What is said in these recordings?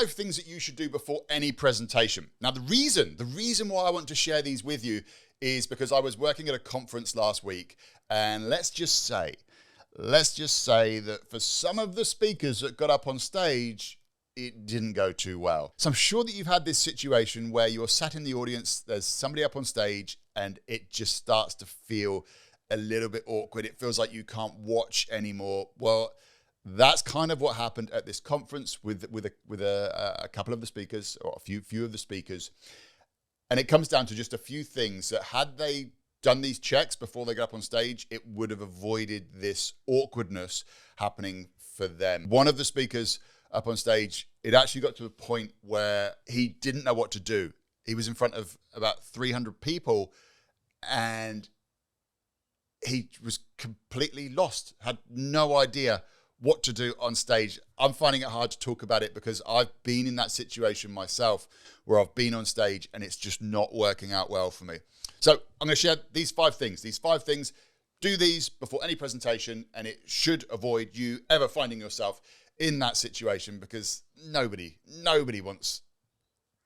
5 things that you should do before any presentation. Now, the reason why I want to share these with you is because I was working at a conference last week, and let's just say that for some of the speakers that got up on stage, it didn't go too well. So I'm sure that you've had this situation where you're sat in the audience, there's somebody up on stage, and it just starts to feel a little bit awkward. It feels like you can't watch anymore. Well, that's kind of what happened at this conference with a couple of the speakers, or a few of the speakers. And it comes down to just a few things that, had they done these checks before they got up on stage, it would have avoided this awkwardness happening for them. One of the speakers up on stage, it actually got to a point where he didn't know what to do. He was in front of about 300 people, and he was completely lost, had no idea what to do on stage. I'm finding it hard to talk about it because I've been in that situation myself where I've been on stage and it's just not working out well for me. So I'm going to share these 5 things. These 5 things, do these before any presentation, and it should avoid you ever finding yourself in that situation, because nobody wants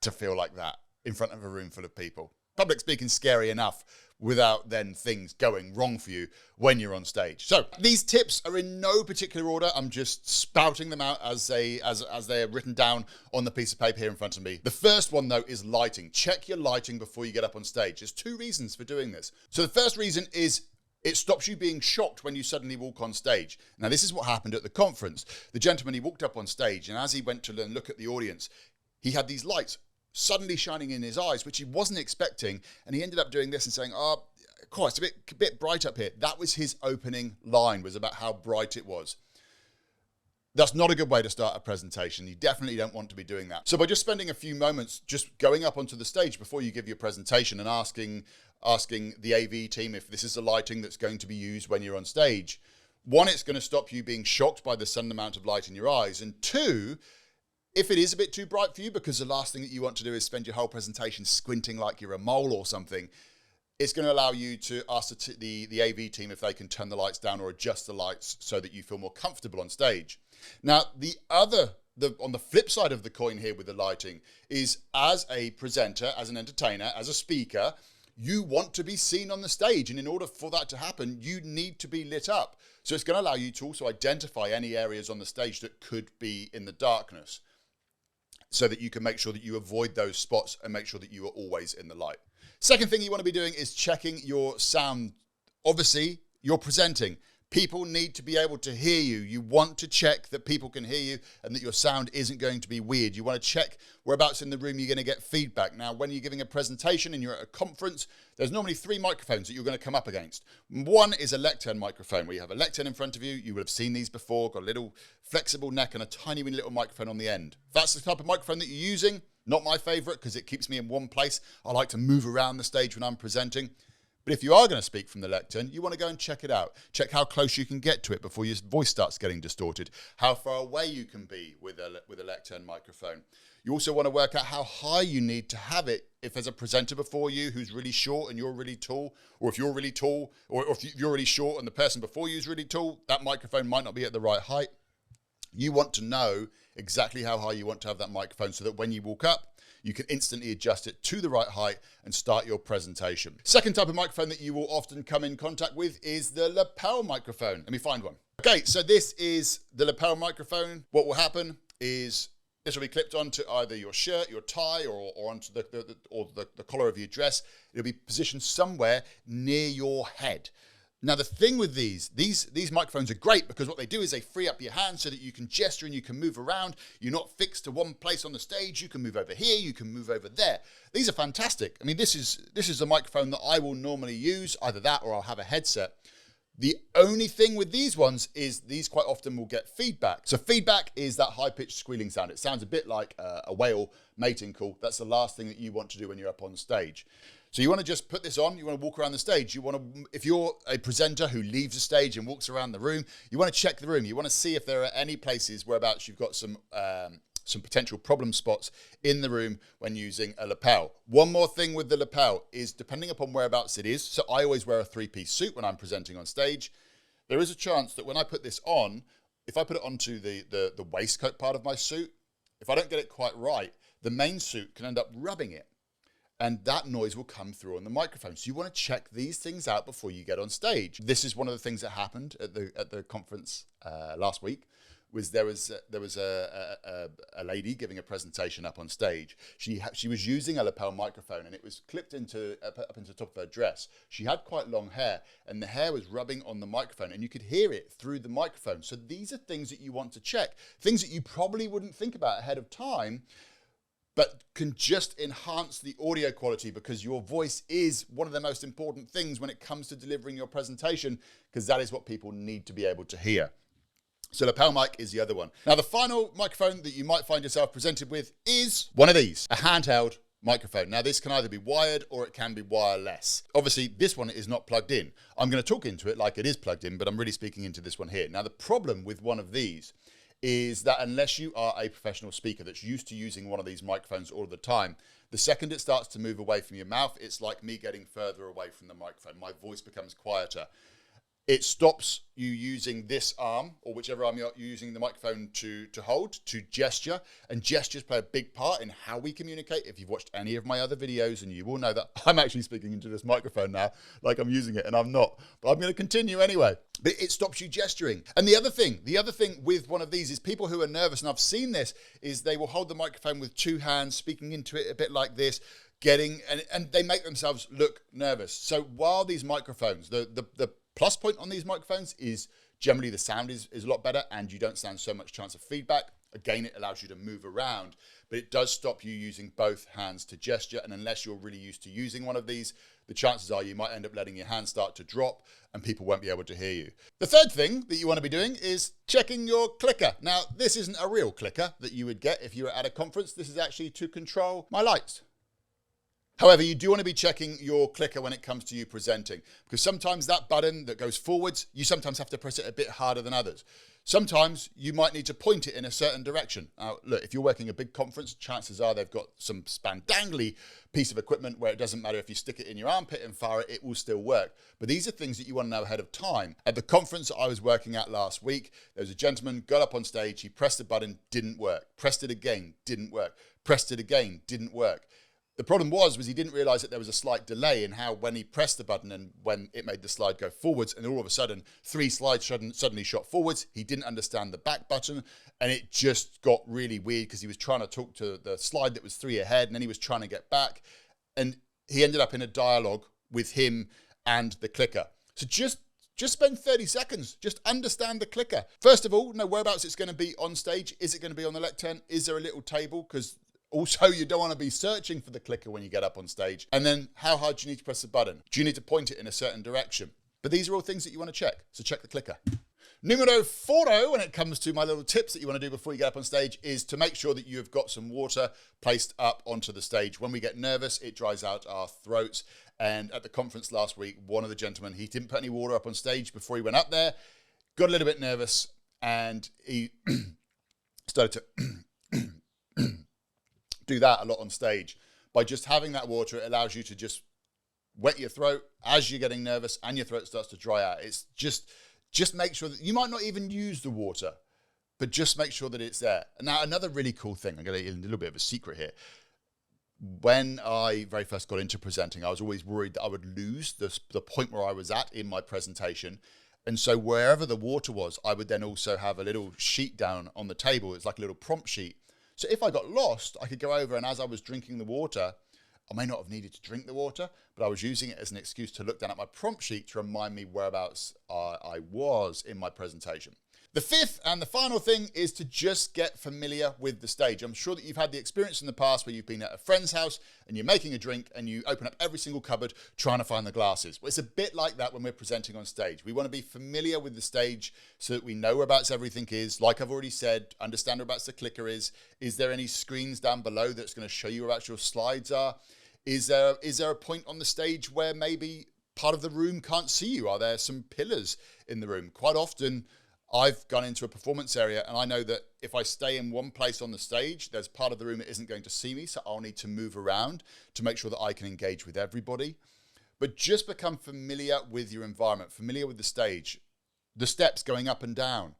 to feel like that in front of a room full of people. Public speaking's scary enough without then things going wrong for you when you're on stage. So these tips are in no particular order. I'm just spouting them out as they are written down on the piece of paper here in front of me. The first one, though, is lighting. Check your lighting before you get up on stage. There's 2 reasons for doing this. So the first reason is it stops you being shocked when you suddenly walk on stage. Now, this is what happened at the conference. The gentleman, he walked up on stage, and as he went to look at the audience, he had these lights suddenly shining in his eyes, which he wasn't expecting, and he ended up doing this and saying, "Oh, it's a bit bright up here." That was his opening line, was about how bright it was. That's not a good way to start a presentation. You definitely don't want to be doing that. So by just spending a few moments just going up onto the stage before you give your presentation and asking the AV team if this is the lighting that's going to be used when you're on stage, 1, it's going to stop you being shocked by the sudden amount of light in your eyes, and 2, if it is a bit too bright for you, because the last thing that you want to do is spend your whole presentation squinting like you're a mole or something, it's going to allow you to ask the AV team if they can turn the lights down or adjust the lights so that you feel more comfortable on stage. Now, on the flip side of the coin here with the lighting is, as a presenter, as an entertainer, as a speaker, you want to be seen on the stage. And in order for that to happen, you need to be lit up. So it's going to allow you to also identify any areas on the stage that could be in the darkness, so that you can make sure that you avoid those spots and make sure that you are always in the light. Second thing you want to be doing is checking your sound. Obviously, you're presenting. People need to be able to hear you. You want to check that people can hear you and that your sound isn't going to be weird. You want to check whereabouts in the room you're going to get feedback. Now, when you're giving a presentation and you're at a conference, there's normally 3 microphones that you're going to come up against. 1 is a lectern microphone, where you have a lectern in front of you. You will have seen these before, got a little flexible neck and a tiny little microphone on the end. If that's the type of microphone that you're using, not my favorite because it keeps me in one place. I like to move around the stage when I'm presenting. But if you are going to speak from the lectern, you want to go and check it out. Check how close you can get to it before your voice starts getting distorted. How far away you can be with a lectern microphone. You also want to work out how high you need to have it if there's a presenter before you who's really short and you're really tall, or if you're really tall, or if you're really short and the person before you is really tall, that microphone might not be at the right height. You want to know exactly how high you want to have that microphone so that when you walk up, you can instantly adjust it to the right height and start your presentation. Second type of microphone that you will often come in contact with is the lapel microphone. Let me find one. Okay, so this is the lapel microphone. What will happen is this will be clipped onto either your shirt, your tie, or onto the collar of your dress. It'll be positioned somewhere near your head. Now, the thing with these microphones are great because what they do is they free up your hands so that you can gesture and you can move around. You're not fixed to one place on the stage. You can move over here. You can move over there. These are fantastic. I mean, this is a microphone that I will normally use, either that or I'll have a headset. The only thing with these ones is these quite often will get feedback. So feedback is that high-pitched squealing sound. It sounds a bit like a whale mating call. That's the last thing that you want to do when you're up on stage. So you want to just put this on, you want to walk around the stage. You want to, if you're a presenter who leaves the stage and walks around the room, you want to check the room. You want to see if there are any places whereabouts you've got some potential problem spots in the room when using a lapel. One more thing with the lapel is, depending upon whereabouts it is, so I always wear a 3-piece suit when I'm presenting on stage. There is a chance that when I put this on, if I put it onto the waistcoat part of my suit, if I don't get it quite right, the main suit can end up rubbing it. And that noise will come through on the microphone. So you want to check these things out before you get on stage. This is one of the things that happened at the conference last week. There was a lady giving a presentation up on stage. She was using a lapel microphone, and it was clipped up into the top of her dress. She had quite long hair, and the hair was rubbing on the microphone, and you could hear it through the microphone. So these are things that you want to check, things that you probably wouldn't think about ahead of time, but can just enhance the audio quality, because your voice is one of the most important things when it comes to delivering your presentation, because that is what people need to be able to hear. So lapel mic is the other one. Now, the final microphone that you might find yourself presented with is one of these, a handheld microphone. Now, this can either be wired or it can be wireless. Obviously, this one is not plugged in. I'm going to talk into it like it is plugged in, but I'm really speaking into this one here. Now, the problem with one of these is that unless you are a professional speaker that's used to using one of these microphones all the time, the second it starts to move away from your mouth, it's like me getting further away from the microphone. My voice becomes quieter. It stops you using this arm, or whichever arm you're using the microphone to hold, to gesture. And gestures play a big part in how we communicate. If you've watched any of my other videos, and you will know that I'm actually speaking into this microphone now, like I'm using it, and I'm not. But I'm going to continue anyway. But it stops you gesturing. And the other thing with one of these is people who are nervous, and I've seen this, is they will hold the microphone with two hands, speaking into it a bit like this, and they make themselves look nervous. So while these microphones, the plus point on these microphones is generally the sound is a lot better, and you don't stand so much chance of feedback. Again, it allows you to move around, but it does stop you using both hands to gesture. And unless you're really used to using one of these, the chances are you might end up letting your hand start to drop and people won't be able to hear you. The third thing that you want to be doing is checking your clicker. Now, this isn't a real clicker that you would get if you were at a conference. This is actually to control my lights. However, you do want to be checking your clicker when it comes to you presenting, because sometimes that button that goes forwards, you sometimes have to press it a bit harder than others. Sometimes you might need to point it in a certain direction. Now, look, if you're working a big conference, chances are they've got some spandangly piece of equipment where it doesn't matter if you stick it in your armpit and fire it, it will still work. But these are things that you want to know ahead of time. At the conference that I was working at last week, there was a gentleman, got up on stage, he pressed the button, didn't work. Pressed it again, didn't work. Pressed it again, didn't work. The problem was he didn't realize that there was a slight delay in how when he pressed the button and when it made the slide go forwards, and all of a sudden 3 slides suddenly shot forwards. He didn't understand the back button, and it just got really weird because he was trying to talk to the slide that was 3 ahead, and then he was trying to get back, and he ended up in a dialogue with him and the clicker. So just spend 30 seconds, just understand the clicker. First of all, know whereabouts it's going to be on stage. Is it going to be on the lectern? Is there a little table? Because also, you don't want to be searching for the clicker when you get up on stage. And then, how hard do you need to press the button? Do you need to point it in a certain direction? But these are all things that you want to check. So check the clicker. Numero 4, when it comes to my little tips that you want to do before you get up on stage, is to make sure that you have got some water placed up onto the stage. When we get nervous, it dries out our throats. And at the conference last week, one of the gentlemen, he didn't put any water up on stage before he went up there, got a little bit nervous, and he started to do that a lot on stage. By just having that water, it allows you to just wet your throat as you're getting nervous and your throat starts to dry out. It's just make sure that you might not even use the water, but just make sure that it's there. Now, another really cool thing, I'm going to get a little bit of a secret here. When I very first got into presenting, I was always worried that I would lose the point where I was at in my presentation. And so wherever the water was, I would then also have a little sheet down on the table. It's like a little prompt sheet. So if I got lost, I could go over, and as I was drinking the water, I may not have needed to drink the water, but I was using it as an excuse to look down at my prompt sheet to remind me whereabouts I was in my presentation. The fifth and the final thing is to just get familiar with the stage. I'm sure that you've had the experience in the past where you've been at a friend's house and you're making a drink and you open up every single cupboard trying to find the glasses. Well, it's a bit like that when we're presenting on stage. We want to be familiar with the stage so that we know whereabouts everything is. Like I've already said, understand whereabouts the clicker is. Is there any screens down below that's going to show you whereabouts your slides are? Is there a point on the stage where maybe part of the room can't see you? Are there some pillars in the room? Quite often, I've gone into a performance area and I know that if I stay in one place on the stage, there's part of the room that isn't going to see me, so I'll need to move around to make sure that I can engage with everybody. But just become familiar with your environment, familiar with the stage, the steps going up and down,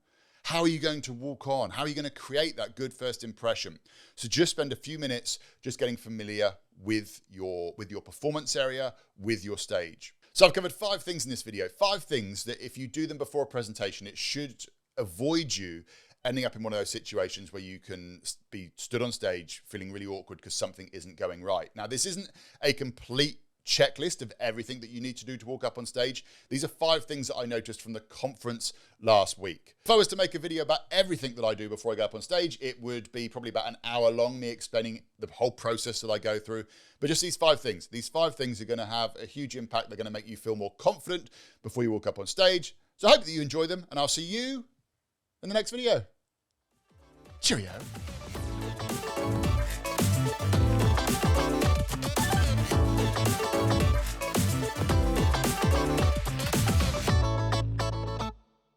How are you going to walk on? How are you going to create that good first impression? So just spend a few minutes just getting familiar with your performance area, with your stage. So I've covered 5 things in this video, 5 things that if you do them before a presentation, it should avoid you ending up in one of those situations where you can be stood on stage feeling really awkward because something isn't going right. Now, this isn't a complete checklist of everything that you need to do to walk up on stage. These are 5 things that I noticed from the conference last week. If I was to make a video about everything that I do before I go up on stage, it would be probably about an hour long, me explaining the whole process that I go through. But just these 5 things. These 5 things are going to have a huge impact. They're going to make you feel more confident before you walk up on stage. So I hope that you enjoy them, and I'll see you in the next video. Cheerio.